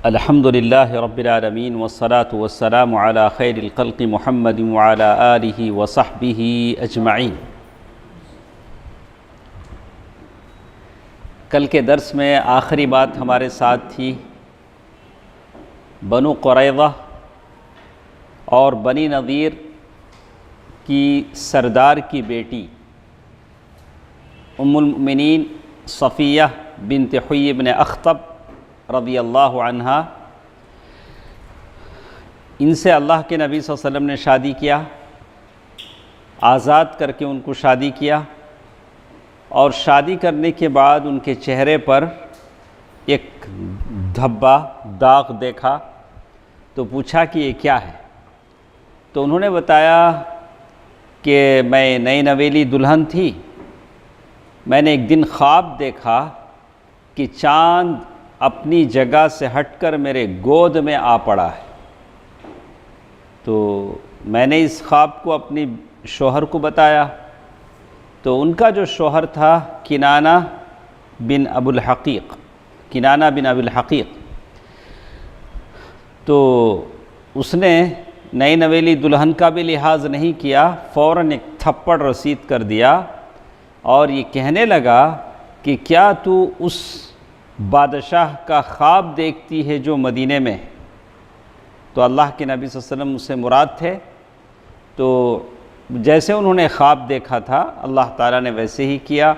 الحمد للہ رب العالمین والصلاة والسلام علی خیر الخلق محمد وعلی آلہ وصحبہ اجمعین۔ کل کے درس میں آخری بات ہمارے ساتھ تھی بنو قریظہ اور بنی نضیر کی سردار کی بیٹی ام المؤمنین صفیہ بنت حیی بن اخطب رضی اللہ عنہا، ان سے اللہ کے نبی صلی اللہ علیہ وسلم نے شادی کیا، آزاد کر کے ان کو شادی کیا، اور شادی کرنے کے بعد ان کے چہرے پر ایک دھبا داغ دیکھا تو پوچھا کہ یہ کیا ہے؟ تو انہوں نے بتایا کہ میں نئی نویلی دلہن تھی، میں نے ایک دن خواب دیکھا کہ چاند اپنی جگہ سے ہٹ کر میرے گود میں آ پڑا ہے۔ تو میں نے اس خواب کو اپنی شوہر کو بتایا، تو ان کا جو شوہر تھا کنانہ بن ابو الحقیق، کنانہ بن ابو الحقیق، تو اس نے نئی نویلی دلہن کا بھی لحاظ نہیں کیا، فوراً ایک تھپڑ رسید کر دیا اور یہ کہنے لگا کہ کیا تو اس بادشاہ کا خواب دیکھتی ہے جو مدینے میں؟ تو اللہ کے نبی صلی اللہ علیہ وسلم اس سے مراد تھے، تو جیسے انہوں نے خواب دیکھا تھا اللہ تعالیٰ نے ویسے ہی کیا،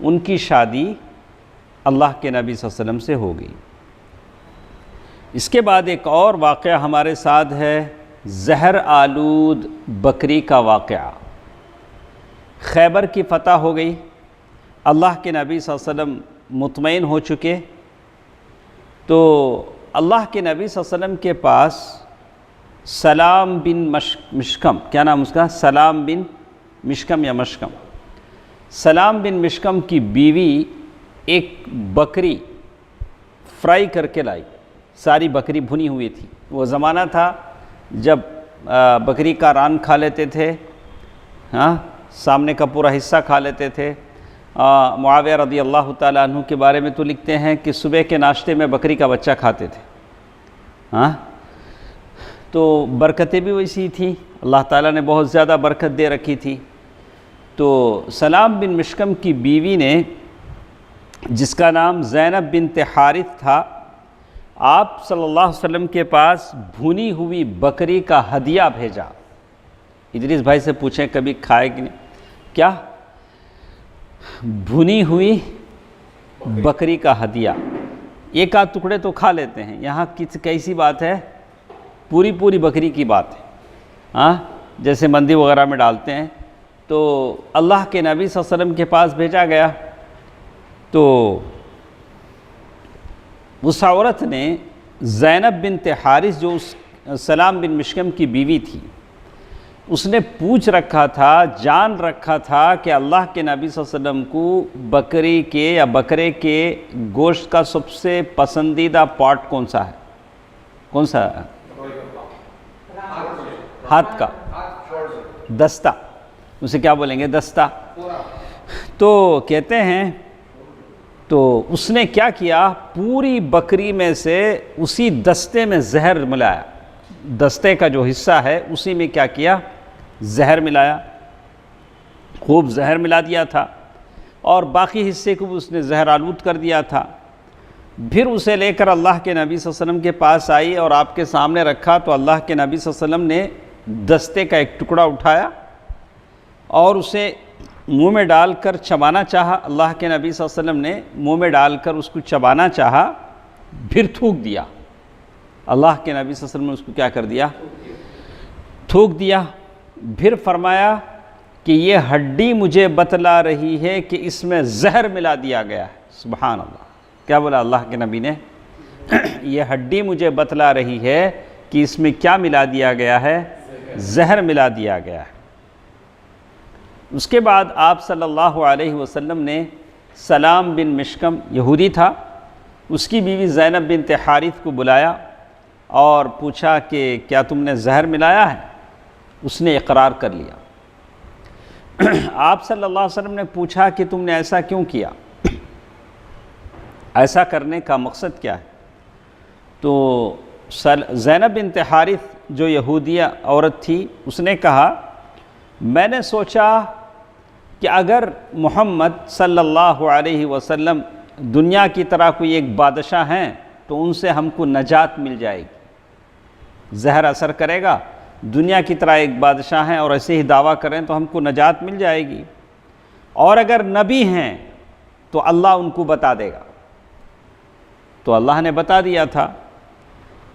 ان کی شادی اللہ کے نبی صلی اللہ علیہ وسلم سے ہو گئی۔ اس کے بعد ایک اور واقعہ ہمارے ساتھ ہے، زہر آلود بکری کا واقعہ۔ خیبر کی فتح ہو گئی، اللہ کے نبی صلی اللہ علیہ وسلم مطمئن ہو چکے، تو اللہ کے نبی صلی اللہ علیہ وسلم کے پاس سلام بن مشکم، کیا نام اس کا؟ سلام بن مشکم یا مشکم، سلام بن مشکم کی بیوی ایک بکری فرائی کر کے لائی، ساری بکری بھنی ہوئی تھی۔ وہ زمانہ تھا جب بکری کا ران کھا لیتے تھے، سامنے کا پورا حصہ کھا لیتے تھے۔ معاویہ رضی اللہ تعالیٰ عنہ کے بارے میں تو لکھتے ہیں کہ صبح کے ناشتے میں بکری کا بچہ کھاتے تھے۔ تو برکتیں بھی ویسی تھیں، اللہ تعالیٰ نے بہت زیادہ برکت دے رکھی تھی۔ تو سلام بن مشکم کی بیوی نے، جس کا نام زینب بنت حارث تھا، آپ صلی اللہ علیہ وسلم کے پاس بھنی ہوئی بکری کا ہدیہ بھیجا۔ ادریس بھائی سے پوچھیں کبھی کھائے کہ نہیں؟ کیا؟ بھنی ہوئی بکری کا ہدیہ۔ ایک آدھ ٹکڑے تو کھا لیتے ہیں، یہاں کیسی بات ہے؟ پوری بکری کی بات ہے، جیسے مندی وغیرہ میں ڈالتے ہیں۔ تو اللہ کے نبی صلی اللہ علیہ وسلم کے پاس بھیجا گیا، تو اس عورت نے زینب بنت حارث، جو سلام بن مشکم کی بیوی تھی، اس نے پوچھ رکھا تھا، جان رکھا تھا کہ اللہ کے نبی صلی اللہ علیہ وسلم کو بکری کے یا بکرے کے گوشت کا سب سے پسندیدہ پارٹ کون سا ہے؟ کون سا ہے؟ ہاتھ کا دستہ، اسے کیا بولیں گے؟ دستہ۔ تو کہتے ہیں، تو اس نے کیا کیا، پوری بکری میں سے اسی دستے میں زہر ملایا، دستے کا جو حصہ ہے اسی میں کیا کیا؟ زہر ملایا، خوب زہر ملا دیا تھا، اور باقی حصے کو اس نے زہر آلود کر دیا تھا۔ پھر اسے لے کر اللہ کے نبی صلی اللہ علیہ وسلم کے پاس آئی اور آپ کے سامنے رکھا، تو اللہ کے نبی صلی اللہ علیہ وسلم نے دستے کا ایک ٹکڑا اٹھایا اور اسے منہ میں ڈال کر چبانا چاہا۔ اللہ کے نبی صلی اللہ علیہ وسلم نے منہ میں ڈال کر اس کو چبانا چاہا، پھر تھوک دیا۔ اللہ کے نبی صلی اللہ علیہ وسلم نے اس کو کیا کر دیا؟ تھوک دیا۔ پھر فرمایا کہ یہ ہڈی مجھے بتلا رہی ہے کہ اس میں زہر ملا دیا گیا ہے۔ سبحان اللہ، کیا بولا اللہ کے نبی نے؟ یہ ہڈی مجھے بتلا رہی ہے کہ اس میں کیا ملا دیا گیا ہے؟ زہر ملا دیا گیا ہے۔ اس کے بعد آپ صلی اللہ علیہ وسلم نے سلام بن مشکم، یہودی تھا، اس کی بیوی زینب بنت حارث کو بلایا اور پوچھا کہ کیا تم نے زہر ملایا ہے؟ اس نے اقرار کر لیا۔ آپ صلی اللہ علیہ وسلم نے پوچھا کہ تم نے ایسا کیوں کیا؟ ایسا کرنے کا مقصد کیا ہے؟ تو زینب بنت حارث جو یہودیہ عورت تھی، اس نے کہا میں نے سوچا کہ اگر محمد صلی اللہ علیہ وسلم دنیا کی طرح کوئی ایک بادشاہ ہیں تو ان سے ہم کو نجات مل جائے گی، زہر اثر کرے گا، دنیا کی طرح ایک بادشاہ ہیں اور ایسے ہی دعویٰ کریں تو ہم کو نجات مل جائے گی، اور اگر نبی ہیں تو اللہ ان کو بتا دے گا۔ تو اللہ نے بتا دیا تھا۔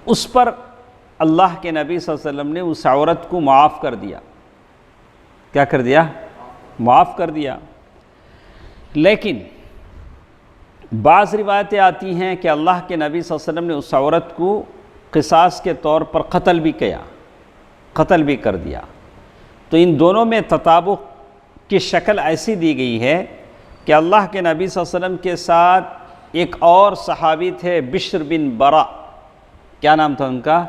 اس پر اللہ کے نبی صلی اللہ علیہ وسلم نے اس عورت کو معاف کر دیا۔ کیا کر دیا؟ معاف کر دیا۔ لیکن بعض روایتیں آتی ہیں کہ اللہ کے نبی صلی اللہ علیہ وسلم نے اس عورت کو قصاص کے طور پر قتل بھی کر دیا۔ تو ان دونوں میں تطابق کی شکل ایسی دی گئی ہے کہ اللہ کے نبی صلی اللہ علیہ وسلم کے ساتھ ایک اور صحابی تھے، بشر بن برا، کیا نام تھا ان کا؟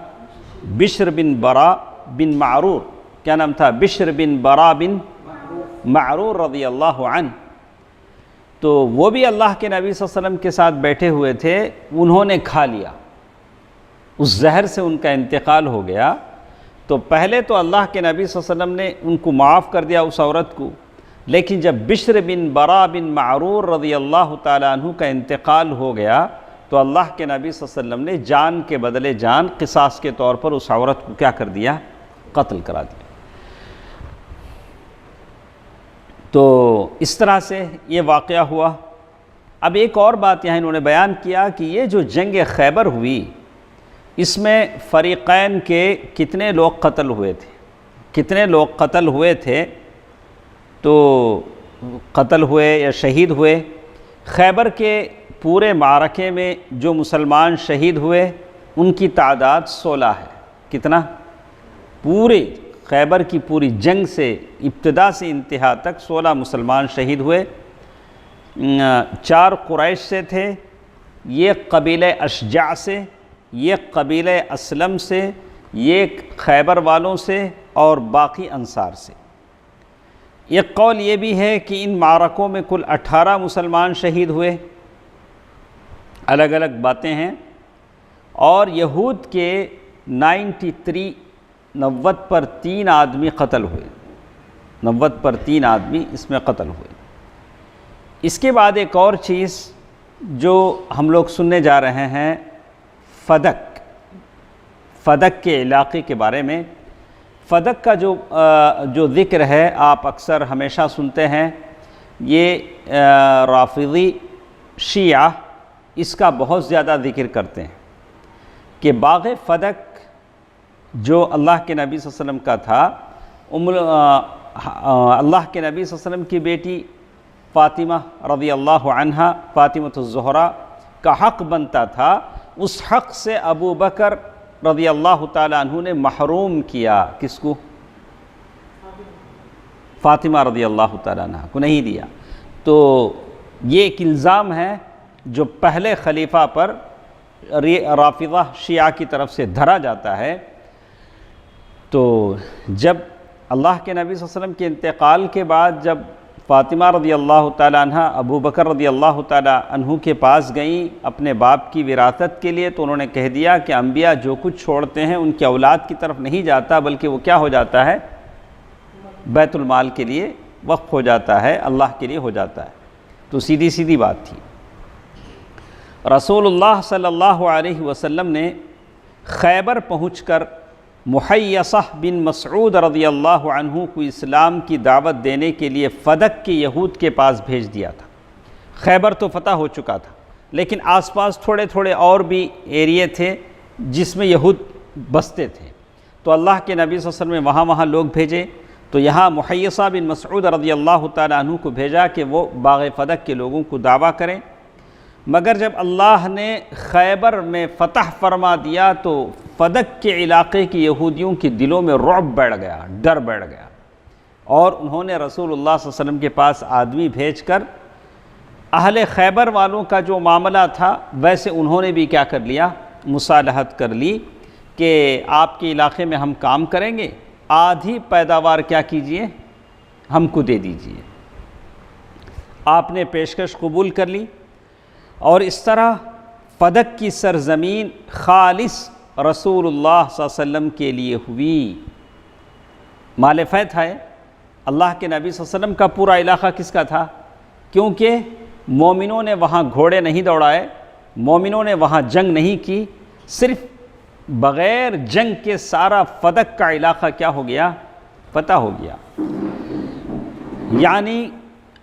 بشر بن برا بن معرور۔ کیا نام تھا؟ بشر بن برا بن معرور رضی اللہ عنہ۔ تو وہ بھی اللہ کے نبی صلی اللہ علیہ وسلم کے ساتھ بیٹھے ہوئے تھے، انہوں نے کھا لیا، اس زہر سے ان کا انتقال ہو گیا۔ تو پہلے تو اللہ کے نبی صلی اللہ علیہ وسلم نے ان کو معاف کر دیا اس عورت کو، لیکن جب بشر بن برا بن معرور رضی اللہ تعالیٰ عنہ کا انتقال ہو گیا تو اللہ کے نبی صلی اللہ علیہ وسلم نے جان کے بدلے جان قصاص کے طور پر اس عورت کو کیا کر دیا؟ قتل کرا دیا۔ تو اس طرح سے یہ واقعہ ہوا۔ اب ایک اور بات یہاں انہوں نے بیان کیا کہ یہ جو جنگ خیبر ہوئی، اس میں فریقین کے کتنے لوگ قتل ہوئے تھے؟ تو قتل ہوئے یا شہید ہوئے؟ خیبر کے پورے معرکے میں جو مسلمان شہید ہوئے ان کی تعداد 16 ہے۔ کتنا؟ پورے خیبر کی پوری جنگ سے ابتدا سے انتہا تک 16 مسلمان شہید ہوئے۔ 4 قریش سے تھے، یہ قبیلہ اشجع سے، یہ قبیلہ اسلم سے، یہ خیبر والوں سے، اور باقی انصار سے۔ ایک قول یہ بھی ہے کہ ان معرکوں میں کل 18 مسلمان شہید ہوئے، الگ الگ باتیں ہیں۔ اور یہود کے 90 پر 3 آدمی قتل ہوئے، 90 پر 3 آدمی اس میں قتل ہوئے۔ اس کے بعد ایک اور چیز جو ہم لوگ سننے جا رہے ہیں، فدق کے علاقے کے بارے میں۔ فدق کا جو ذکر ہے آپ اکثر ہمیشہ سنتے ہیں، یہ رافضی شیعہ اس کا بہت زیادہ ذکر کرتے ہیں کہ باغ فدق جو اللہ کے نبی صلی اللہ علیہ وسلم کا تھا، اللہ کے نبی صلی اللہ علیہ وسلم کی بیٹی فاطمہ رضی اللہ عنہا، فاطمۃ الزہرا کا حق بنتا تھا، اس حق سے ابو بکر رضی اللہ تعالیٰ عنہ نے محروم کیا۔ کس کو؟ فاطمہ رضی اللہ تعالیٰ عنہ کو نہیں دیا۔ تو یہ ایک الزام ہے جو پہلے خلیفہ پر رافضہ شیعہ کی طرف سے دھرا جاتا ہے۔ تو جب اللہ کے نبی صلی اللہ علیہ وسلم کے انتقال کے بعد جب فاطمہ رضی اللہ تعالیٰ عنہ ابو بکر رضی اللہ تعالیٰ عنہ کے پاس گئیں اپنے باپ کی وراثت کے لیے، تو انہوں نے کہہ دیا کہ انبیاء جو کچھ چھوڑتے ہیں ان کی اولاد کی طرف نہیں جاتا، بلکہ وہ کیا ہو جاتا ہے؟ بیت المال کے لیے وقف ہو جاتا ہے، اللہ کے لیے ہو جاتا ہے۔ تو سیدھی بات تھی۔ رسول اللہ صلی اللہ علیہ وسلم نے خیبر پہنچ کر محیصہ بن مسعود رضی اللہ عنہ کو اسلام کی دعوت دینے کے لیے فدق کے یہود کے پاس بھیج دیا تھا۔ خیبر تو فتح ہو چکا تھا، لیکن آس پاس تھوڑے اور بھی ایریے تھے جس میں یہود بستے تھے، تو اللہ کے نبی صلی اللہ علیہ وسلم نے وہاں لوگ بھیجے۔ تو یہاں محیصہ بن مسعود رضی اللہ تعالیٰ عنہ کو بھیجا کہ وہ باغ فدق کے لوگوں کو دعویٰ کریں، مگر جب اللہ نے خیبر میں فتح فرما دیا تو فدق کے علاقے کی یہودیوں کے دلوں میں رعب بیٹھ گیا، ڈر بیٹھ گیا، اور انہوں نے رسول اللہ صلی اللہ علیہ وسلم کے پاس آدمی بھیج کر اہل خیبر والوں کا جو معاملہ تھا ویسے انہوں نے بھی کیا کر لیا؟ مصالحت کر لی کہ آپ کے علاقے میں ہم کام کریں گے، آدھی پیداوار کیا کیجئے؟ ہم کو دے دیجئے۔ آپ نے پیشکش قبول کر لی، اور اس طرح فدق کی سرزمین خالص رسول اللہ صلی اللہ علیہ وسلم کے لیے ہوئی۔ مال فیض ہے، اللہ کے نبی صلی اللہ علیہ وسلم کا پورا علاقہ کس کا تھا؟ کیونکہ مومنوں نے وہاں گھوڑے نہیں دوڑائے، مومنوں نے وہاں جنگ نہیں کی، صرف بغیر جنگ کے سارا فدق کا علاقہ کیا ہو گیا؟ فتح ہو گیا۔ یعنی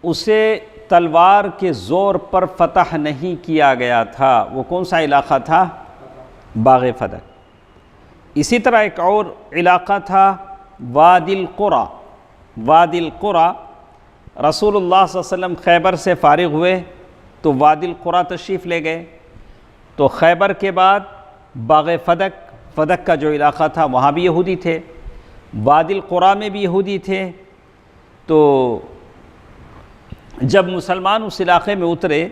اسے تلوار کے زور پر فتح نہیں کیا گیا تھا۔ وہ کون سا علاقہ تھا؟ باغ فدق۔ اسی طرح ایک اور علاقہ تھا وادی القرا۔ وادی القرا، رسول اللہ صلی اللہ علیہ وسلم خیبر سے فارغ ہوئے تو وادی القرا تشریف لے گئے، تو خیبر کے بعد باغ فدق کا جو علاقہ تھا وہاں بھی یہودی تھے، وادی القرا میں بھی یہودی تھے۔ تو جب مسلمان اس علاقے میں اترے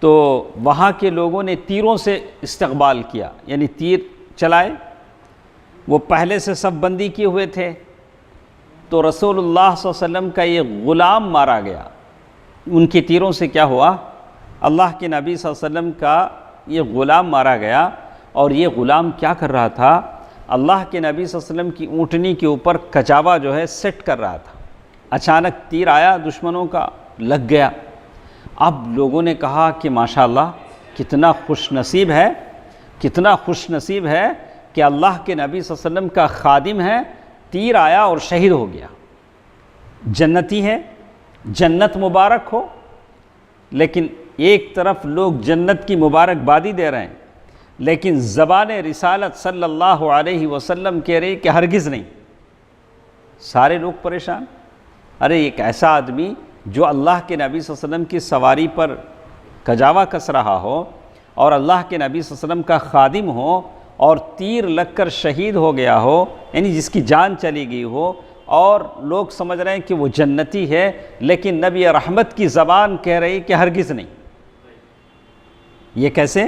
تو وہاں کے لوگوں نے تیروں سے استقبال کیا، یعنی تیر چلائے۔ وہ پہلے سے صف بندی کیے ہوئے تھے، تو رسول اللہ صلی اللہ علیہ وسلم کا یہ غلام مارا گیا۔ ان کے تیروں سے کیا ہوا؟ اللہ کے نبی صلی اللہ علیہ وسلم کا یہ غلام مارا گیا۔ اور یہ غلام کیا کر رہا تھا؟ اللہ کے نبی صلی اللہ علیہ وسلم کی اونٹنی کے اوپر کچاوا جو ہے سیٹ کر رہا تھا۔ اچانک تیر آیا دشمنوں کا، لگ گیا۔ اب لوگوں نے کہا کہ ماشاءاللہ کتنا خوش نصیب ہے، کتنا خوش نصیب ہے کہ اللہ کے نبی صلی اللہ علیہ وسلم کا خادم ہے، تیر آیا اور شہید ہو گیا، جنتی ہے، جنت مبارک ہو۔ لیکن ایک طرف لوگ جنت کی مبارکبادی دے رہے ہیں، لیکن زبان رسالت صلی اللہ علیہ وسلم کہہ رہے کہ ہرگز نہیں۔ سارے لوگ پریشان، ارے ایک ایسا آدمی جو اللہ کے نبی صلی اللہ علیہ وسلم کی سواری پر کجاوا کس رہا ہو اور اللہ کے نبی صلی اللہ علیہ وسلم کا خادم ہو اور تیر لگ کر شہید ہو گیا ہو، یعنی جس کی جان چلی گئی ہو، اور لوگ سمجھ رہے ہیں کہ وہ جنتی ہے، لیکن نبی رحمت کی زبان کہہ رہی کہ ہرگز نہیں۔ یہ کیسے؟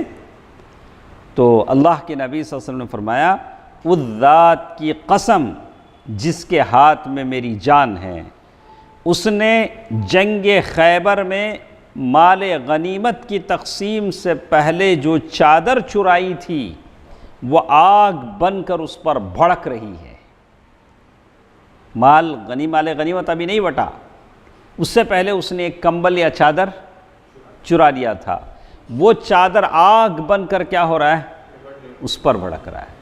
تو اللہ کے نبی صلی اللہ علیہ وسلم نے فرمایا اس ذات کی قسم جس کے ہاتھ میں میری جان ہے، اس نے جنگ خیبر میں مال غنیمت کی تقسیم سے پہلے جو چادر چرائی تھی وہ آگ بن کر اس پر بھڑک رہی ہے۔ مال غنیمت ابھی نہیں بٹا، اس سے پہلے اس نے ایک کمبل یا چادر چرا لیا تھا، وہ چادر آگ بن کر کیا ہو رہا ہے؟ اس پر بھڑک رہا ہے۔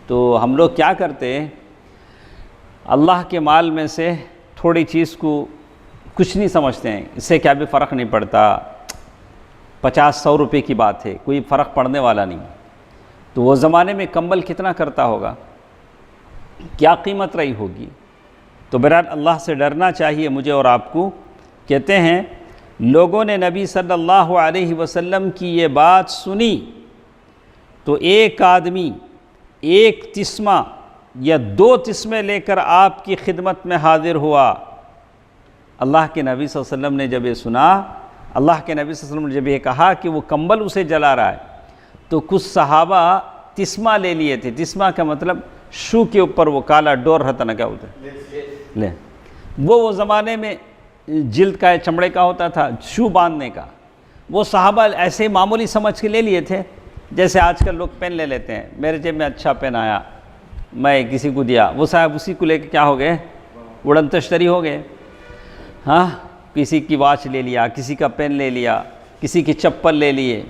تو ہم لوگ کیا کرتے ہیں؟ اللہ کے مال میں سے تھوڑی چیز کو کچھ نہیں سمجھتے ہیں، اس سے کیا بھی فرق نہیں پڑتا، 50-100 روپے کی بات ہے، کوئی فرق پڑنے والا نہیں۔ تو وہ زمانے میں کمبل کتنا کرتا ہوگا، کیا قیمت رہی ہوگی؟ تو بہرحال اللہ سے ڈرنا چاہیے مجھے اور آپ کو۔ کہتے ہیں لوگوں نے نبی صلی اللہ علیہ وسلم کی یہ بات سنی تو ایک آدمی ایک تسمہ یا 2 تسمے لے کر آپ کی خدمت میں حاضر ہوا۔ اللہ کے نبی صلی اللہ علیہ وسلم نے جب یہ سنا، اللہ کے نبی صلی اللہ علیہ وسلم نے جب یہ کہا کہ وہ کمبل اسے جلا رہا ہے، تو کچھ صحابہ تسمہ لے لیے تھے۔ تسمہ کا مطلب شو کے اوپر وہ کالا ڈور رہتا نا، کیا ہوتا ہے لے، وہ زمانے میں جلد کا چمڑے کا ہوتا تھا، شو باندھنے کا۔ وہ صحابہ ایسے معمولی سمجھ کے لے لیے تھے، جیسے آج کل لوگ پین لے لیتے ہیں، میرے جیب میں اچھا پین آیا میں کسی کو دیا، وہ صاحب اسی کو لے کے کیا ہو گئے؟ اڑن تشتری ہو گئے۔ ہاں، کسی کی واچ لے لیا، کسی کا پین لے لیا، کسی کی چپل لے لیے،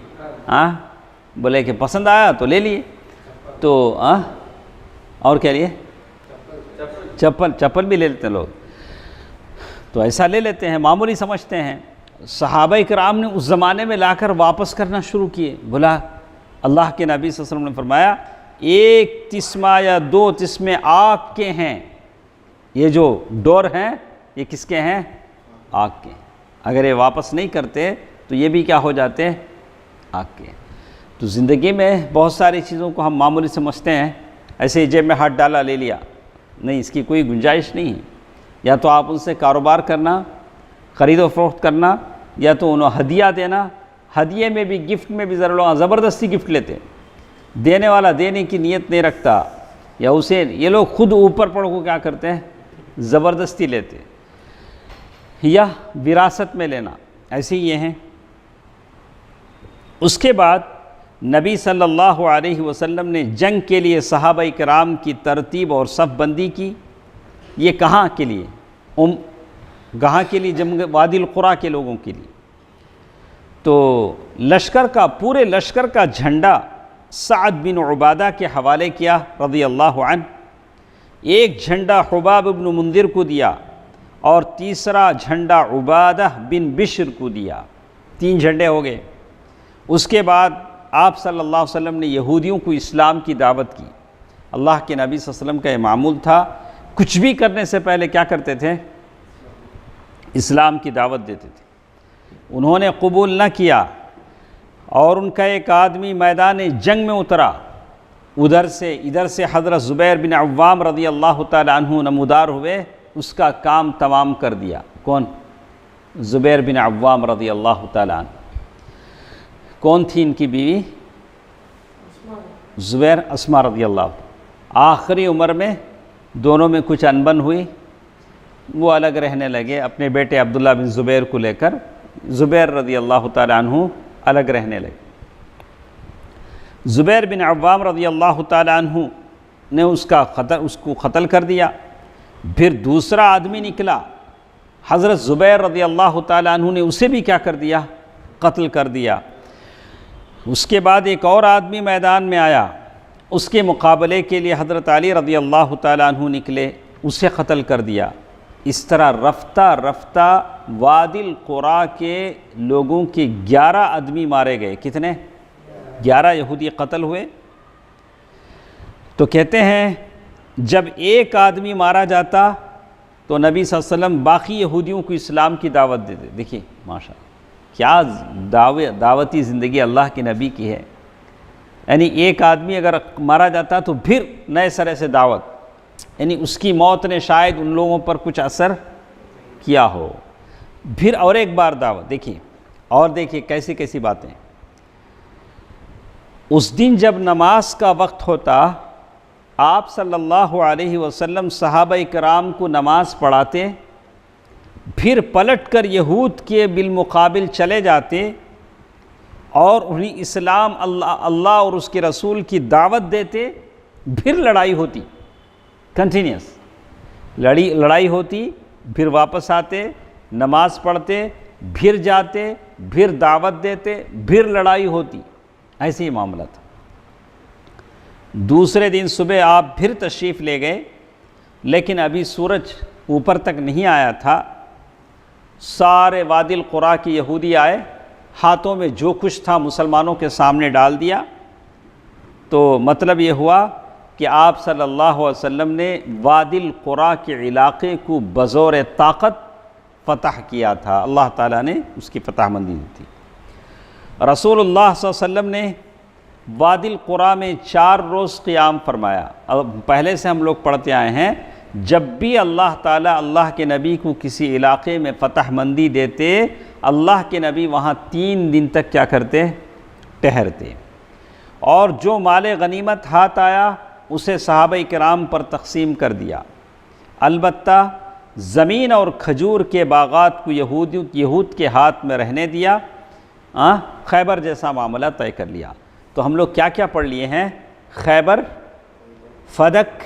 ہاں بولے کہ پسند آیا تو لے لیے۔ تو اور کیا لیے؟ چپل بھی لے لیتے ہیں لوگ، تو ایسا لے لیتے ہیں، معمولی سمجھتے ہیں۔ صحابہ کرام نے اس زمانے میں لا کر واپس کرنا شروع کیے۔ بولا اللہ کے نبی صلی اللہ علیہ وسلم نے فرمایا ایک تسمہ یا 2 تسمے آگ کے ہیں، یہ جو ڈور ہیں یہ کس کے ہیں؟ آگ کے۔ اگر یہ واپس نہیں کرتے تو یہ بھی کیا ہو جاتے؟ آگ کے۔ تو زندگی میں بہت ساری چیزوں کو ہم معمولی سمجھتے ہیں، ایسے ہی جیب میں ہاتھ ڈالا لے لیا، نہیں، اس کی کوئی گنجائش نہیں ہے۔ یا تو آپ ان سے کاروبار کرنا، خرید و فروخت کرنا، یا تو انہیں ہدیہ دینا۔ ہدیے میں بھی، گفٹ میں بھی ذرا لوگ زبردستی گفٹ لیتے، دینے والا دینے کی نیت نہیں رکھتا، یا اسے یہ لوگ خود اوپر پڑھ کو کیا کرتے ہیں؟ زبردستی لیتے۔ یا وراثت میں لینا، ایسے ہی یہ ہیں۔ اس کے بعد نبی صلی اللہ علیہ وسلم نے جنگ کے لیے صحابہ کرام کی ترتیب اور صف بندی کی، یہ کہاں کے لیے؟ کہاں کے لیے؟ جنگ وادی القریٰ کے لوگوں کے لیے۔ تو لشکر کا، پورے لشکر کا جھنڈا سعد بن عبادہ کے حوالے کیا رضی اللہ عنہ، ایک جھنڈا حباب بن منذر کو دیا اور تیسرا جھنڈا عبادہ بن بشر کو دیا، 3 جھنڈے ہو گئے۔ اس کے بعد آپ صلی اللہ علیہ وسلم نے یہودیوں کو اسلام کی دعوت کی۔ اللہ کے نبی صلی اللہ علیہ وسلم کا یہ معمول تھا، کچھ بھی کرنے سے پہلے کیا کرتے تھے؟ اسلام کی دعوت دیتے تھے۔ انہوں نے قبول نہ کیا اور ان کا ایک آدمی میدان جنگ میں اترا، ادھر سے حضرت زبیر بن عوام رضی اللہ تعالی عنہ نمودار ہوئے، اس کا کام تمام کر دیا۔ کون؟ زبیر بن عوام رضی اللہ تعالی عنہ۔ کون تھی ان کی بیوی؟ زبیر، اسماء رضی اللہ عنہ۔ آخری عمر میں دونوں میں کچھ انبن ہوئی، وہ الگ رہنے لگے اپنے بیٹے عبداللہ بن زبیر کو لے کر، زبیر رضی اللہ تعالی عنہ الگ رہنے لگے۔ زبیر بن عوام رضی اللہ تعالی عنہ نے اس کو قتل کر دیا۔ پھر دوسرا آدمی نکلا، حضرت زبیر رضی اللہ تعالی عنہ نے اسے بھی کیا کر دیا؟ قتل کر دیا۔ اس کے بعد ایک اور آدمی میدان میں آیا، اس کے مقابلے کے لیے حضرت علی رضی اللہ تعالی عنہ نکلے، اسے قتل کر دیا۔ اس طرح رفتہ رفتہ وادی القریٰ کے لوگوں کے 11 آدمی مارے گئے۔ کتنے؟ 11 یہودی قتل ہوئے۔ تو کہتے ہیں جب ایک آدمی مارا جاتا تو نبی صلی اللہ علیہ وسلم باقی یہودیوں کو اسلام کی دعوت دیتے۔ دیکھیے ماشاءاللہ کیا دعوتی زندگی اللہ کے نبی کی ہے۔ یعنی ایک آدمی اگر مارا جاتا تو پھر نئے سرے سے دعوت، یعنی اس کی موت نے شاید ان لوگوں پر کچھ اثر کیا ہو، پھر اور ایک بار دعوت۔ دیکھیے کیسی کیسی باتیں۔ اس دن جب نماز کا وقت ہوتا، آپ صلی اللہ علیہ وسلم صحابہ کرام کو نماز پڑھاتے، پھر پلٹ کر یہود کے بالمقابل چلے جاتے اور انہیں اسلام اللہ اور اس کے رسول کی دعوت دیتے، پھر لڑائی ہوتی، کنٹینیوس لڑائی ہوتی، پھر واپس آتے، نماز پڑھتے، پھر جاتے، پھر دعوت دیتے، پھر لڑائی ہوتی، ایسے ہی معاملہ تھا۔ دوسرے دن صبح آپ پھر تشریف لے گئے، لیکن ابھی سورج اوپر تک نہیں آیا تھا، سارے وادی القریٰ کی یہودی آئے، ہاتھوں میں جو کچھ تھا مسلمانوں کے سامنے ڈال دیا۔ تو مطلب یہ ہوا کہ آپ صلی اللہ علیہ وسلم نے وادی القریٰ کے علاقے کو بزور طاقت فتح کیا تھا، اللہ تعالیٰ نے اس کی فتح مندی دی تھی۔ رسول اللہ صلی اللہ علیہ وسلم نے وادی القریٰ میں 4 روز قیام فرمایا۔ اب پہلے سے ہم لوگ پڑھتے آئے ہیں، جب بھی اللہ تعالیٰ اللہ کے نبی کو کسی علاقے میں فتح مندی دیتے، اللہ کے نبی وہاں 3 دن تک کیا کرتے؟ ٹہرتے، اور جو مال غنیمت ہاتھ آیا اسے صحابہ کرام پر تقسیم کر دیا۔ البتہ زمین اور کھجور کے باغات کو یہود کے ہاتھ میں رہنے دیا، خیبر جیسا معاملہ طے کر لیا۔ تو ہم لوگ کیا کیا پڑھ لیے ہیں؟ خیبر، فدق،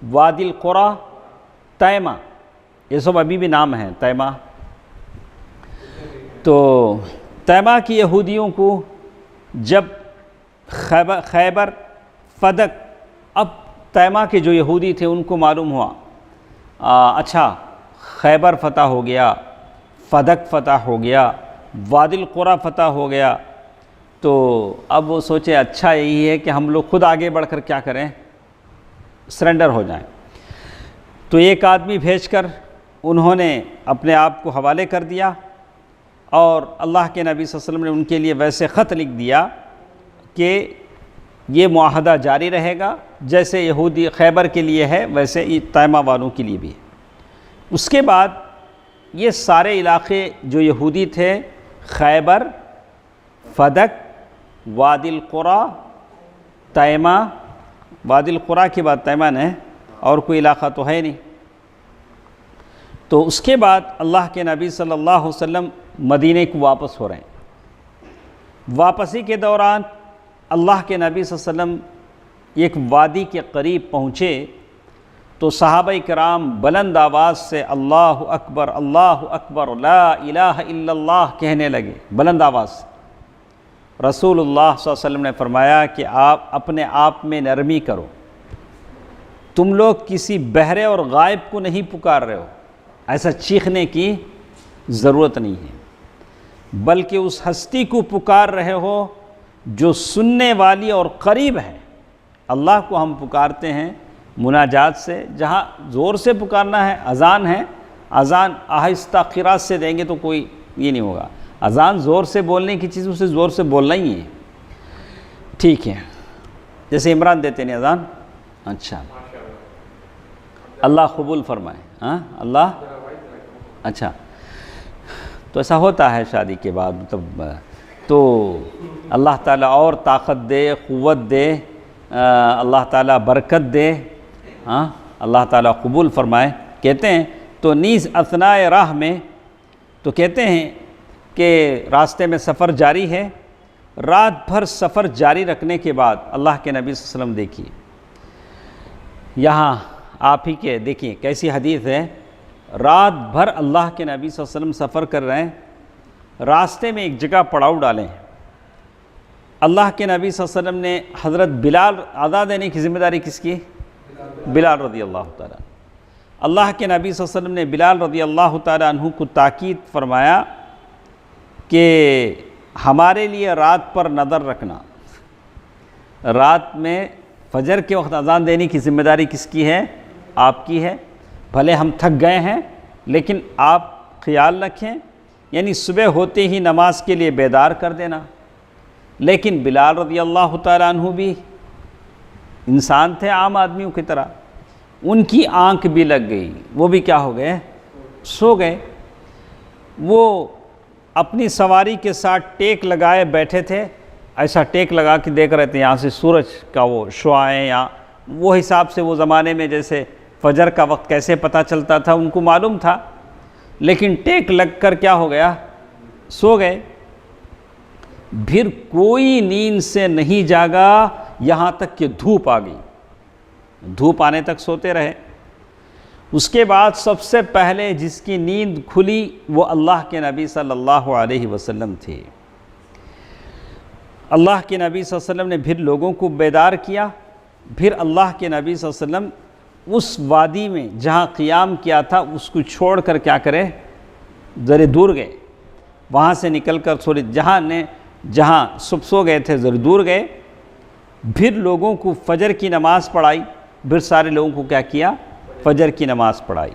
وادی القریٰ، تیمہ، یہ سب ابھی بھی نام ہیں تیمہ۔ تو تیمہ کی یہودیوں کو جب خیبر، فدق، اب تیمہ کے جو یہودی تھے ان کو معلوم ہوا اچھا خیبر فتح ہو گیا، فدق فتح ہو گیا، وادی القریٰ فتح ہو گیا، تو اب وہ سوچے اچھا یہی ہے کہ ہم لوگ خود آگے بڑھ کر کیا کریں؟ سرنڈر ہو جائیں۔ تو ایک آدمی بھیج کر انہوں نے اپنے آپ کو حوالے کر دیا، اور اللہ کے نبی صلی اللہ علیہ وسلم نے ان کے لیے ویسے خط لکھ دیا کہ یہ معاہدہ جاری رہے گا، جیسے یہودی خیبر کے لیے ہے ویسے یہ تیمہ والوں کے لیے بھی ہے۔ اس کے بعد یہ سارے علاقے جو یہودی تھے، خیبر، فدق، وادی القریٰ، تیمہ، وادی القریٰ کے بعد تیمہ نے، اور کوئی علاقہ تو ہے نہیں۔ تو اس کے بعد اللہ کے نبی صلی اللہ علیہ وسلم مدینے کو واپس ہو رہے ہیں۔ واپسی کے دوران اللہ کے نبی صلی اللہ علیہ وسلم ایک وادی کے قریب پہنچے تو صحابہ کرام بلند آواز سے اللہ اکبر لا الہ الا اللہ کہنے لگے بلند آواز سے۔ رسول اللہ صلی اللہ علیہ وسلم نے فرمایا کہ آپ اپنے آپ میں نرمی کرو، تم لوگ کسی بہرے اور غائب کو نہیں پکار رہے ہو، ایسا چیخنے کی ضرورت نہیں ہے، بلکہ اس ہستی کو پکار رہے ہو جو سننے والی اور قریب ہے۔ اللہ کو ہم پکارتے ہیں مناجات سے، جہاں زور سے پکارنا ہے اذان ہے، اذان آہستہ قرات سے دیں گے تو کوئی یہ نہیں ہوگا، اذان زور سے بولنے کی چیز، اسے زور سے بولنا ہی ہے، ٹھیک ہے؟ جیسے عمران دیتے ہیں اذان، اچھا اللہ قبول فرمائے، ہاں اللہ، اچھا تو ایسا ہوتا ہے شادی کے بعد، مطلب تو اللہ تعالیٰ اور طاقت دے، قوت دے، اللہ تعالیٰ برکت دے، ہاں اللہ تعالیٰ قبول فرمائے۔ کہتے ہیں تو نیز اثناء راہ میں، تو کہتے ہیں کہ راستے میں سفر جاری ہے، رات بھر سفر جاری رکھنے کے بعد اللہ کے نبی صلی اللہ علیہ وسلم دیکھیے، یہاں آپ ہی کے دیکھیے کیسی حدیث ہے، رات بھر اللہ کے نبی صلی اللہ علیہ وسلم سفر کر رہے ہیں، راستے میں ایک جگہ پڑاؤ ڈالیں، اللہ کے نبی صلی اللہ علیہ وسلم نے حضرت بلال ادا دینے کی ذمہ داری کس کی؟ بلال رضی اللہ تعالیٰ۔ اللہ کے نبی صلی اللہ علیہ وسلم نے بلال رضی اللہ تعالیٰ عنہ کو تاکید فرمایا کہ ہمارے لیے رات پر نظر رکھنا، رات میں فجر کے وقت اذان دینے کی ذمہ داری کس کی ہے؟ آپ کی ہے، بھلے ہم تھک گئے ہیں لیکن آپ خیال رکھیں، یعنی صبح ہوتے ہی نماز کے لیے بیدار کر دینا۔ لیکن بلال رضی اللہ تعالیٰ عنہ بھی انسان تھے عام آدمیوں کی طرح، ان کی آنکھ بھی لگ گئی، وہ بھی کیا ہو گئے؟ سو گئے۔ وہ اپنی سواری کے ساتھ ٹیک لگائے بیٹھے تھے، ایسا ٹیک لگا کے دیکھ رہے تھے یہاں سے سورج کا وہ شعاعیں، یا وہ حساب سے وہ زمانے میں جیسے فجر کا وقت کیسے پتہ چلتا تھا ان کو معلوم تھا، لیکن ٹیک لگ کر کیا ہو گیا؟ سو گئے۔ پھر کوئی نیند سے نہیں جاگا یہاں تک کہ دھوپ آ گئی، دھوپ آنے تک سوتے رہے۔ اس کے بعد سب سے پہلے جس کی نیند کھلی وہ اللہ کے نبی صلی اللہ علیہ وسلم تھے۔ اللہ کے نبی صلی اللہ علیہ وسلم نے پھر لوگوں کو بیدار کیا، پھر اللہ کے نبی صلی اللہ علیہ وسلم اس وادی میں جہاں قیام کیا تھا اس کو چھوڑ کر کیا کرے؟ ذرا دور گئے، وہاں سے نکل کر تھوڑی جہاں سو گئے تھے ذرا دور گئے، پھر لوگوں کو فجر کی نماز پڑھائی، پھر سارے لوگوں کو کیا کیا؟ فجر کی نماز پڑھائی۔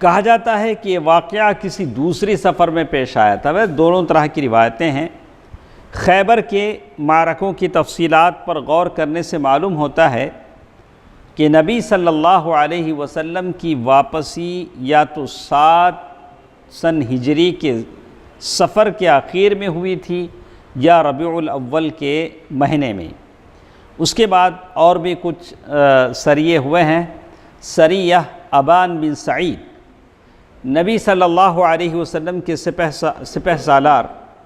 کہا جاتا ہے کہ یہ واقعہ کسی دوسری سفر میں پیش آیا تھا، وہ دونوں طرح کی روایتیں ہیں۔ خیبر کے معرکوں کی تفصیلات پر غور کرنے سے معلوم ہوتا ہے کہ نبی صلی اللہ علیہ وسلم کی واپسی یا تو 7 سن ہجری کے سفر کے آخر میں ہوئی تھی یا ربیع الاول کے مہینے میں۔ اس کے بعد اور بھی کچھ سریے ہوئے ہیں۔ سریہ ابان بن سعید نبی صلی اللہ علیہ وسلم کے سپہ سالار،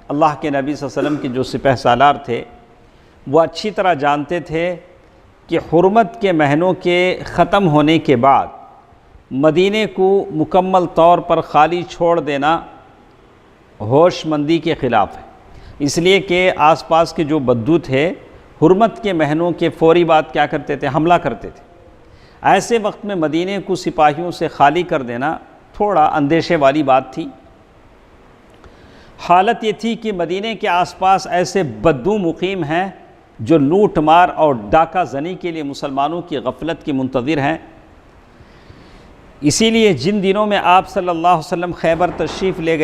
اللہ کے نبی صلی اللہ علیہ وسلم کے جو سپہ سالار تھے وہ اچھی طرح جانتے تھے کہ حرمت کے مہینوں کے ختم ہونے کے بعد مدینے کو مکمل طور پر خالی چھوڑ دینا ہوش مندی کے خلاف ہے، اس لیے کہ آس پاس کے جو بدو تھے حرمت کے مہینوں کے فوری بعد کیا کرتے تھے؟ حملہ کرتے تھے۔ ایسے وقت میں مدینے کو سپاہیوں سے خالی کر دینا تھوڑا اندیشے والی بات تھی۔ حالت یہ تھی کہ مدینے کے آس پاس ایسے بدو مقیم ہیں جو لوٹ مار اور ڈاکہ زنی کے لیے مسلمانوں کی غفلت کی منتظر ہیں۔ اسی لیے جن دنوں میں آپ صلی اللہ علیہ وسلم خیبر تشریف لے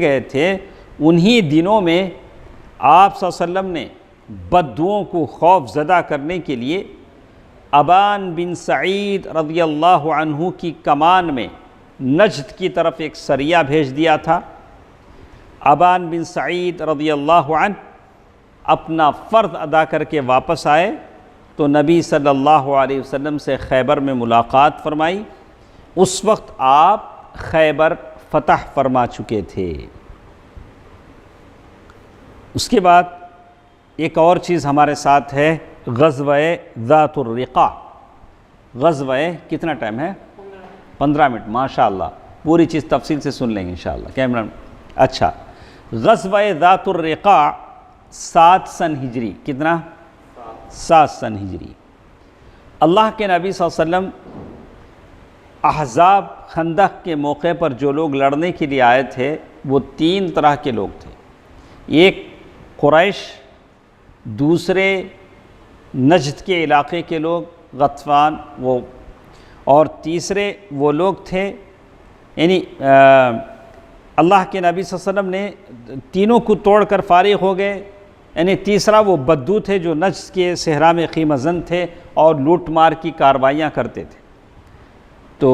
گئے تھے انہی دنوں میں آپ صلی اللہ علیہ وسلم نے بدوؤں کو خوف زدہ کرنے کے لیے ابان بن سعید رضی اللہ عنہ کی کمان میں نجد کی طرف ایک سریہ بھیج دیا تھا۔ ابان بن سعید رضی اللہ عنہ اپنا فرض ادا کر کے واپس آئے تو نبی صلی اللہ علیہ وسلم سے خیبر میں ملاقات فرمائی۔ اس وقت آپ خیبر فتح فرما چکے تھے۔ اس کے بعد ایک اور چیز ہمارے ساتھ ہے، غزوہ ذات الرقاع۔ غزوہ کتنا ٹائم ہے؟ 15 منٹ، ماشاءاللہ پوری چیز تفصیل سے سن لیں گے انشاءاللہ۔ کیمرہ اچھا، غزوہ ذات الرقاع 7 سن ہجری، کتنا؟ 7 سن ہجری۔ اللہ کے نبی صلی اللہ علیہ وسلم احزاب خندق کے موقع پر جو لوگ لڑنے کے لیے آئے تھے وہ 3 طرح کے لوگ تھے۔ ایک قریش، دوسرے نجد کے علاقے کے لوگ غطفان، اور تیسرے وہ لوگ تھے، یعنی اللہ کے نبی صلی اللہ علیہ وسلم نے تینوں کو توڑ کر فارغ ہو گئے، یعنی تیسرا وہ بدو تھے جو نجد کے صحرا میں خیمہ زن تھے اور لوٹ مار کی کاروائیاں کرتے تھے۔ تو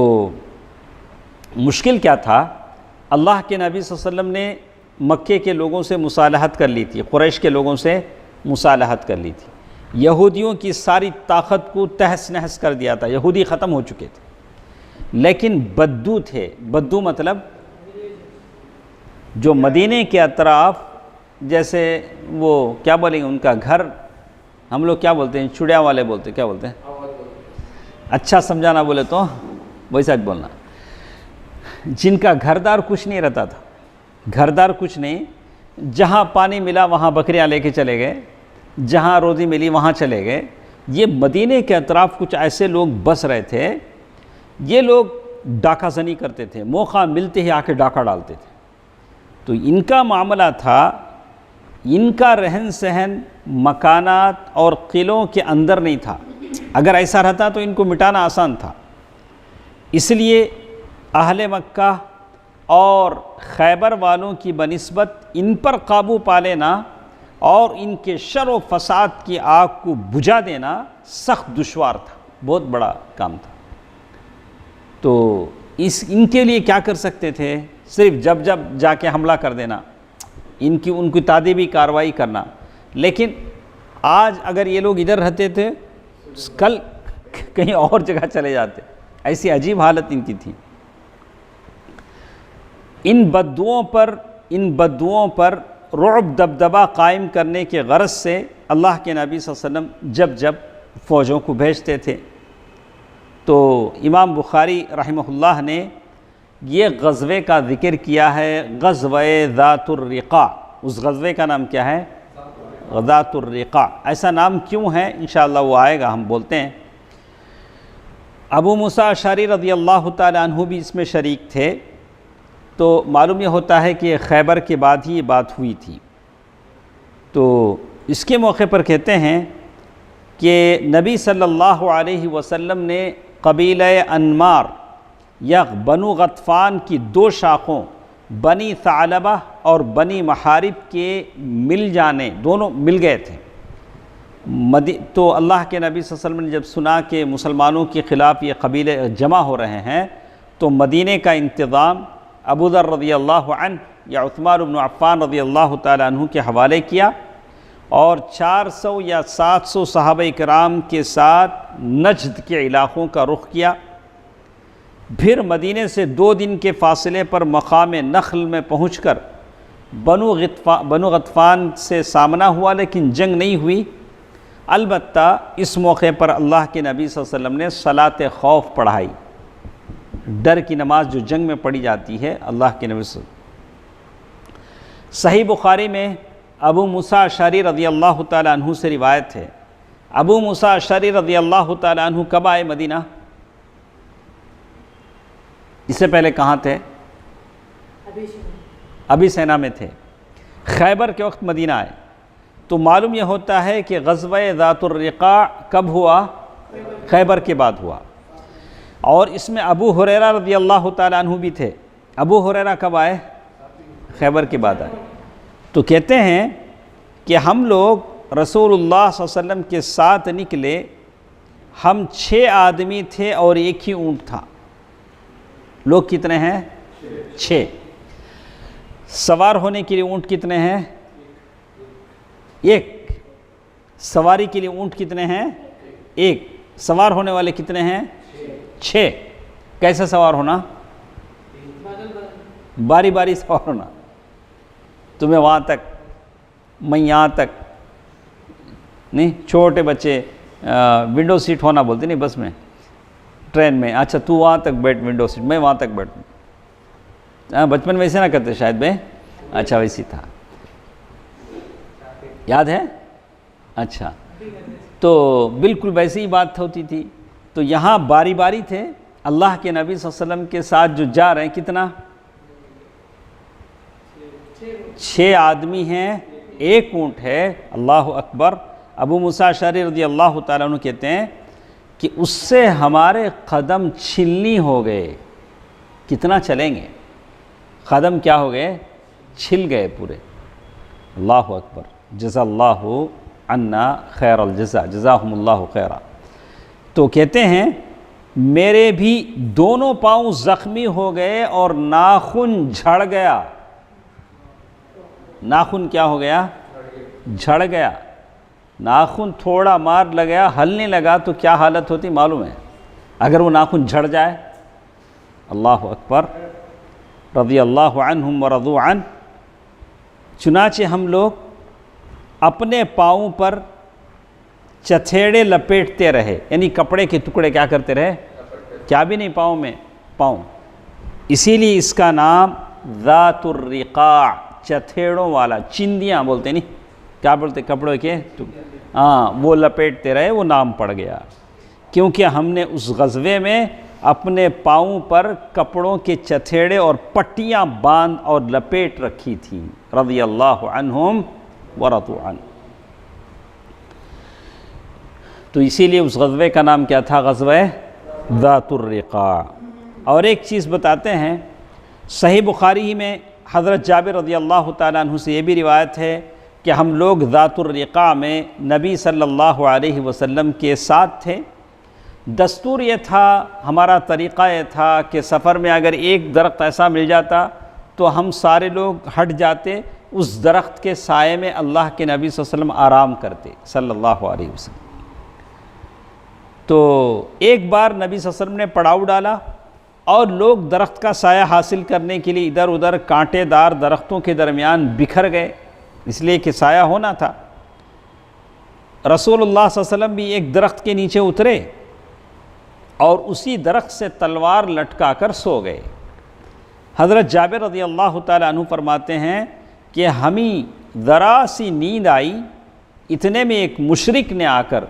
مشکل کیا تھا؟ اللہ کے نبی صلی اللہ علیہ وسلم نے مکے کے لوگوں سے مصالحت کر لی تھی، قریش کے لوگوں سے مصالحت کر لی تھی، یہودیوں کی ساری طاقت کو تہس نہس کر دیا تھا، یہودی ختم ہو چکے تھے، لیکن بدو تھے۔ بدو مطلب جو مدینے کے اطراف، جیسے وہ کیا بولیں گے، ان کا گھر ہم لوگ کیا بولتے ہیں، چڑیا والے بولتے ہیں، کیا بولتے ہیں؟ اچھا سمجھانا بولے تو ویسا بولنا، جن کا گھردار کچھ نہیں رہتا تھا، گھردار کچھ نہیں، جہاں پانی ملا وہاں بکریاں لے کے چلے گئے، جہاں روزی ملی وہاں چلے گئے۔ یہ مدینے کے اطراف کچھ ایسے لوگ بس رہے تھے، یہ لوگ ڈاکہ زنی کرتے تھے، موقع ملتے ہی آ کے ڈاکہ ڈالتے تھے۔ تو ان کا معاملہ تھا، ان کا رہن سہن مکانات اور قلعوں کے اندر نہیں تھا، اگر ایسا رہتا تو ان کو مٹانا آسان تھا۔ اس لیے اہل مکہ اور خیبر والوں کی بنسبت ان پر قابو پا لینا اور ان کے شر و فساد کی آگ کو بجھا دینا سخت دشوار تھا، بہت بڑا کام تھا۔ تو ان کے لیے کیا کر سکتے تھے؟ صرف جب جا کے حملہ کر دینا، ان کی تادیبی کارروائی کرنا۔ لیکن آج اگر یہ لوگ ادھر رہتے تھے، کل کہیں اور جگہ چلے جاتے، ایسی عجیب حالت ان کی تھی۔ ان بدوؤں پر رعب دبدبہ قائم کرنے کے غرض سے اللہ کے نبی صلی اللہ علیہ وسلم جب فوجوں کو بھیجتے تھے، تو امام بخاری رحمہ اللہ نے یہ غزوے کا ذکر کیا ہے، غزوہ ذات الرقاع۔ اس غزوے کا نام کیا ہے؟ ذات الرقاع۔ ایسا نام کیوں ہے؟ انشاءاللہ وہ آئے گا، ہم بولتے ہیں۔ ابو موسیٰ اشعری رضی اللہ تعالی عنہ بھی اس میں شریک تھے، تو معلوم یہ ہوتا ہے کہ خیبر کے بعد ہی یہ بات ہوئی تھی۔ تو اس کے موقع پر کہتے ہیں کہ نبی صلی اللہ علیہ وسلم نے قبیلہ انمار یا بنو غطفان کی 2 شاخوں، بنی ثعلبہ اور بنی محارب کے مل جانے، دونوں مل گئے تھے۔ تو اللہ کے نبی صلی اللہ علیہ وسلم نے جب سنا کہ مسلمانوں کے خلاف یہ قبیلے جمع ہو رہے ہیں، تو مدینے کا انتظام ابو ذر رضی اللہ عنہ یا عثمان بن عفان رضی اللہ تعالی عنہ کے حوالے کیا، اور 400 یا 700 صحابہ کرام کے ساتھ نجد کے علاقوں کا رخ کیا۔ پھر مدینے سے 2 دن کے فاصلے پر مقام نخل میں پہنچ کر بنو غطفان سے سامنا ہوا، لیکن جنگ نہیں ہوئی۔ البتہ اس موقع پر اللہ کے نبی صلی اللہ علیہ وسلم نے صلاۃ خوف پڑھائی، ڈر کی نماز جو جنگ میں پڑھی جاتی ہے، اللہ کے نبی صلی اللہ علیہ وسلم۔ صحیح بخاری میں ابو موسیٰ اشعری رضی اللہ تعالی عنہ سے روایت ہے۔ ابو موسیٰ اشعری رضی اللہ تعالی عنہ کب آئے مدینہ؟ اس سے پہلے کہاں تھے؟ ابی سینا میں تھے۔ خیبر کے وقت مدینہ آئے، تو معلوم یہ ہوتا ہے کہ غزوہ ذات الرقاع کب ہوا؟ خیبر کے بعد ہوا۔ اور اس میں ابو ہریرہ رضی اللہ تعالی عنہ بھی تھے۔ ابو ہریرہ کب آئے؟ خیبر کے بعد آئے۔ تو کہتے ہیں کہ ہم لوگ رسول اللہ صلی اللہ علیہ وسلم کے ساتھ نکلے، ہم 6 آدمی تھے اور ایک ہی اونٹ تھا۔ لوگ کتنے ہیں؟ 6۔ سوار ہونے کے لیے اونٹ کتنے ہیں؟ 1۔ سواری کے لیے اونٹ کتنے ہیں؟ 1۔ سوار ہونے والے کتنے ہیں؟ 6۔ کیسے سوار ہونا؟ باری باری سوار ہونا، تمہیں وہاں تک، میں یہاں تک نہیں. چھوٹے بچے ونڈو سیٹ ہونا بولتے نہیں بس میں، ٹرین میں، اچھا تو وہاں تک بیٹھ ونڈو سیٹ، میں وہاں تک بیٹھوں. بچپن میں ویسے نہ کرتے شاید بھائی؟ اچھا ویسی تھا، یاد ہے؟ اچھا تو بالکل ویسے ہی بات ہوتی تھی. تو یہاں باری باری تھے، اللہ کے نبی صلی اللہ علیہ وسلم کے ساتھ جو جا رہے ہیں کتنا؟ 6 آدمی ہیں، ایک اونٹ ہے. اللہ اکبر. ابو موسیٰ اشعری رضی اللہ تعالیٰ عنہ کہتے ہیں کہ اس سے ہمارے قدم چھلنی ہو گئے. کتنا چلیں گے؟ قدم کیا ہو گئے؟ چھل گئے پورے. اللہ اکبر. جزا اللہ عنا خیر الجزا، جزاہم اللہ خیرہ. تو کہتے ہیں میرے بھی دونوں پاؤں زخمی ہو گئے اور ناخن جھڑ گیا. ناخن کیا ہو گیا؟ جھڑ گیا. ناخن تھوڑا مار لگیا، ہلنے لگا تو کیا حالت ہوتی معلوم ہے؟ اگر وہ ناخن جھڑ جائے. اللہ اکبر. رضی اللہ عنہم ورضوا عنہ. چنانچہ ہم لوگ اپنے پاؤں پر چتھیڑے لپیٹتے رہے، یعنی کپڑے کے ٹکڑے کیا کرتے رہے؟ کیا بھی نہیں پاؤں میں، پاؤں. اسی لیے اس کا نام ذات الرقاع، چتھیڑوں والا، چندیاں بولتے نہیں، کیا بولتے کپڑوں کے؟ ہاں وہ لپیٹتے رہے، وہ نام پڑ گیا. کیونکہ ہم نے اس غزوے میں اپنے پاؤں پر کپڑوں کے چتھیڑے اور پٹیاں باندھ اور لپیٹ رکھی تھیں. رضی اللہ عنہم ورضوا عنہ. تو اسی لیے اس غزوے کا نام کیا تھا؟ غزوہ ذات الرقاع. اور ایک چیز بتاتے ہیں، صحیح بخاری ہی میں حضرت جابر رضی اللہ تعالیٰ عنہ سے یہ بھی روایت ہے کہ ہم لوگ ذات الرقاع میں نبی صلی اللہ علیہ وسلم کے ساتھ تھے. دستور یہ تھا، ہمارا طریقہ یہ تھا کہ سفر میں اگر ایک درخت ایسا مل جاتا تو ہم سارے لوگ ہٹ جاتے، اس درخت کے سائے میں اللہ کے نبی صلی اللہ علیہ وسلم آرام کرتے صلی اللہ علیہ وسلم. تو ایک بار نبی صلی اللہ علیہ وسلم نے پڑاؤ ڈالا اور لوگ درخت کا سایہ حاصل کرنے کے لیے ادھر ادھر کانٹے دار درختوں کے درمیان بکھر گئے، اس لیے کہ سایہ ہونا تھا. رسول اللہ صلی اللہ علیہ وسلم بھی ایک درخت کے نیچے اترے اور اسی درخت سے تلوار لٹکا کر سو گئے. حضرت جابر رضی اللہ تعالیٰ عنہ فرماتے ہیں کہ ہمیں ذرا سی نیند آئی، اتنے میں ایک مشرک نے آ کر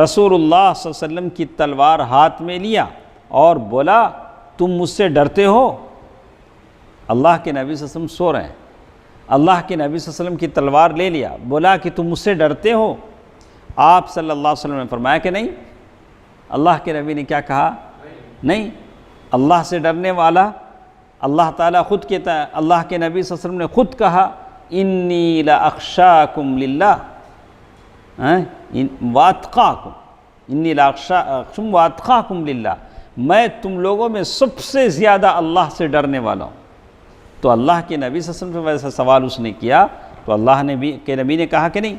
رسول اللہ صلی اللہ علیہ وسلم کی تلوار ہاتھ میں لیا اور بولا تم مجھ سے ڈرتے ہو؟ اللہ کے نبی صلی اللہ علیہ وسلم سو رہے ہیں، اللہ کے نبی صلی اللہ علیہ وسلم کی تلوار لے لیا، بولا کہ تم مجھ سے ڈرتے ہو؟ آپ صلی اللہ علیہ وسلم نے فرمایا کہ نہیں. اللہ کے نبی نے کیا کہا؟ نہیں. اللہ سے ڈرنے والا اللہ تعالیٰ خود کہتا ہے، اللہ کے نبی صلی اللہ علیہ وسلم نے خود کہا انی لاخشاکم للہ واتقاکم، انی لاخشاکم واتقاکم للہ، میں تم لوگوں میں سب سے زیادہ اللہ سے ڈرنے والا ہوں. تو اللہ کے نبی صلی اللہ علیہ وسلم سے ویسا سوال اس نے کیا تو اللہ کے نبی نے کہا کہ نہیں.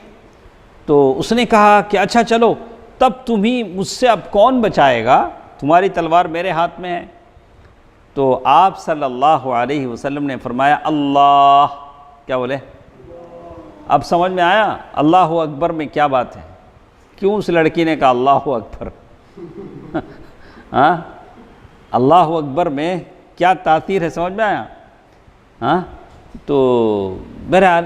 تو اس نے کہا کہ اچھا چلو تب تمہیں مجھ سے اب کون بچائے گا، تمہاری تلوار میرے ہاتھ میں ہے. تو آپ صلی اللہ علیہ وسلم نے فرمایا اللہ، کیا بولے؟ اب سمجھ میں آیا اللہ اکبر میں کیا بات ہے؟ کیوں اس لڑکی نے کہا اللہ اکبر؟ ہاں اللہ اکبر میں کیا تاثیر ہے، سمجھ میں آیا؟ ہاں تو بہرحال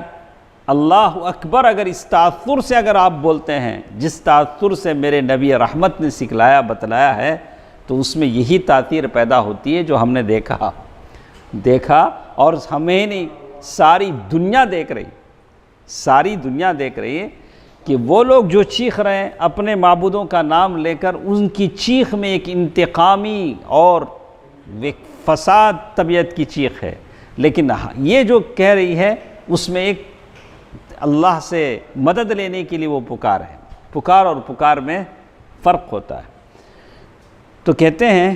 اللہ اکبر اگر اس تاثر سے اگر آپ بولتے ہیں، جس تاثر سے میرے نبی رحمت نے سکھلایا بتلایا ہے، تو اس میں یہی تاثیر پیدا ہوتی ہے جو ہم نے دیکھا اور ہمیں نہیں، ساری دنیا دیکھ رہی، ساری دنیا دیکھ رہی ہے کہ وہ لوگ جو چیخ رہے ہیں اپنے معبودوں کا نام لے کر، ان کی چیخ میں ایک انتقامی اور فساد طبیعت کی چیخ ہے، لیکن یہ جو کہہ رہی ہے اس میں ایک اللہ سے مدد لینے کے لیے وہ پکار ہے. پکار اور پکار میں فرق ہوتا ہے. تو کہتے ہیں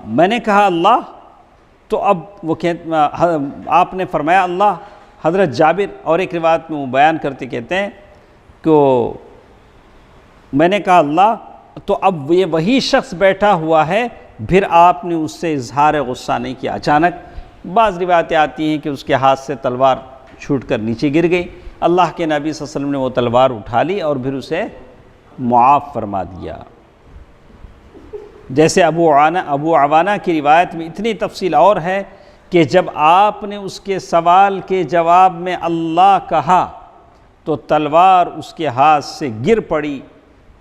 میں نے کہا اللہ، تو اب وہ آپ نے فرمایا اللہ. حضرت جابر اور ایک روایت میں وہ بیان کرتے کہتے ہیں کہ میں نے کہا اللہ، تو اب یہ وہی شخص بیٹھا ہوا ہے پھر آپ نے اس سے اظہار غصہ نہیں کیا۔ اچانک بعض روایتیں آتی ہیں کہ اس کے ہاتھ سے تلوار چھوٹ کر نیچے گر گئی، اللہ کے نبی صلی اللہ علیہ وسلم نے وہ تلوار اٹھا لی اور پھر اسے معاف فرما دیا۔ جیسے ابو عوانہ کی روایت میں اتنی تفصیل اور ہے کہ جب آپ نے اس کے سوال کے جواب میں اللہ کہا تو تلوار اس کے ہاتھ سے گر پڑی،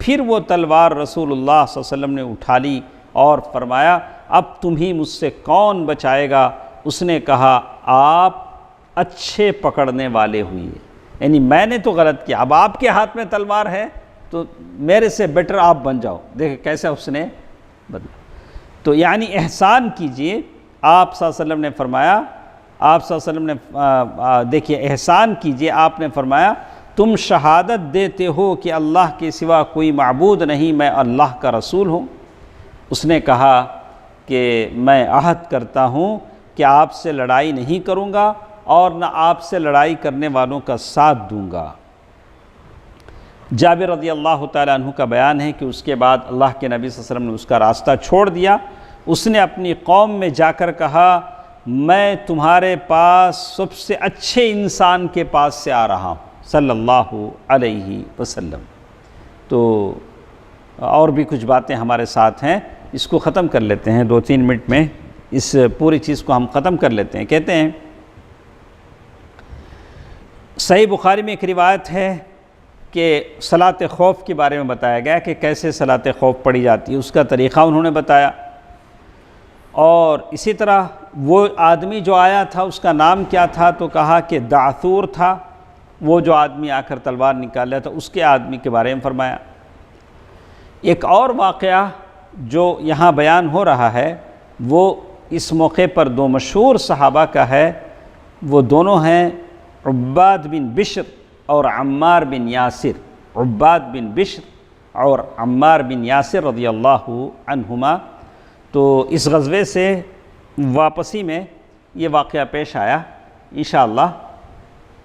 پھر وہ تلوار رسول اللہ صلی اللہ علیہ وسلم نے اٹھا لی اور فرمایا اب تمہیں مجھ سے کون بچائے گا؟ اس نے کہا آپ اچھے پکڑنے والے ہوئے، یعنی میں نے تو غلط کیا، اب آپ کے ہاتھ میں تلوار ہے تو میرے سے بیٹر آپ بن جاؤ۔ دیکھیں کیسا اس نے بدلا۔ تو یعنی احسان کیجئے، آپ صلی اللہ علیہ وسلم نے فرمایا، آپ صلی اللہ علیہ وسلم نے دیکھیے احسان کیجئے، آپ نے فرمایا تم شہادت دیتے ہو کہ اللہ کے سوا کوئی معبود نہیں، میں اللہ کا رسول ہوں۔ اس نے کہا کہ میں عہد کرتا ہوں کہ آپ سے لڑائی نہیں کروں گا اور نہ آپ سے لڑائی کرنے والوں کا ساتھ دوں گا۔ جابر رضی اللہ تعالیٰ عنہ کا بیان ہے کہ اس کے بعد اللہ کے نبی صلی اللہ علیہ وسلم نے اس کا راستہ چھوڑ دیا۔ اس نے اپنی قوم میں جا کر کہا میں تمہارے پاس سب سے اچھے انسان کے پاس سے آ رہا ہوں صلی اللہ علیہ وسلم۔ تو اور بھی کچھ باتیں ہمارے ساتھ ہیں، اس کو ختم کر لیتے ہیں 2-3 منٹ میں، اس پوری چیز کو ہم ختم کر لیتے ہیں۔ کہتے ہیں صحیح بخاری میں ایک روایت ہے کہ صلاۃ خوف کے بارے میں بتایا گیا کہ کیسے صلاۃ خوف پڑھی جاتی ہے، اس کا طریقہ انہوں نے بتایا، اور اسی طرح وہ آدمی جو آیا تھا اس کا نام کیا تھا، تو کہا کہ دعثور تھا، وہ جو آدمی آ کر تلوار نکال لیا تھا اس کے آدمی کے بارے میں فرمایا۔ ایک اور واقعہ جو یہاں بیان ہو رہا ہے وہ اس موقع پر 2 مشہور صحابہ کا ہے، وہ دونوں ہیں عباد بن بشر اور عمار بن یاسر۔ عباد بن بشر اور عمار بن یاسر رضی اللہ عنہما۔ تو اس غزوے سے واپسی میں یہ واقعہ پیش آیا۔ انشاءاللہ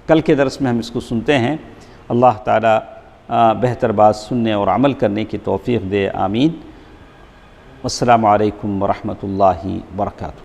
کل کے درس میں ہم اس کو سنتے ہیں۔ اللہ تعالی بہتر بات سننے اور عمل کرنے کی توفیق دے، آمین۔ السلام علیکم ورحمۃ اللہ وبرکاتہ۔